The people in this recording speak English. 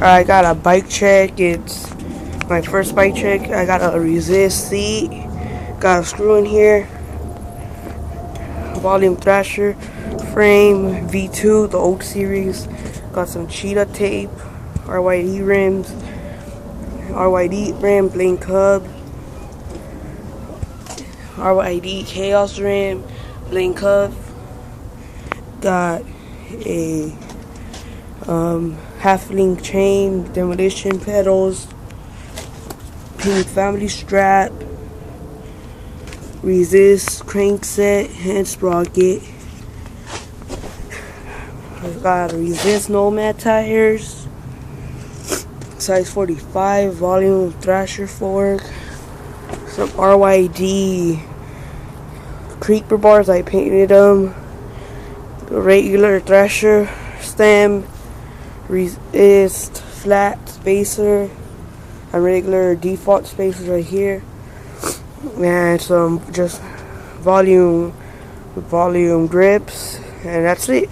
I got a bike check. It's my first bike check. I got a resist seat. Got a screw in here. Volume thrasher. Frame V2, the old series. Got some cheetah tape. RYD rims. RYD rim, blink hub. RYD chaos rim, blink hub. Got a half link chain, demolition pedals, pink family strap, resist crankset, hand sprocket. I got resist nomad tires, size 45, volume thrasher fork, some RYD creeper bars. I painted them. The regular thrasher stem, resist flat spacer, a regular default spacers right here, and some just volume grips, and that's it.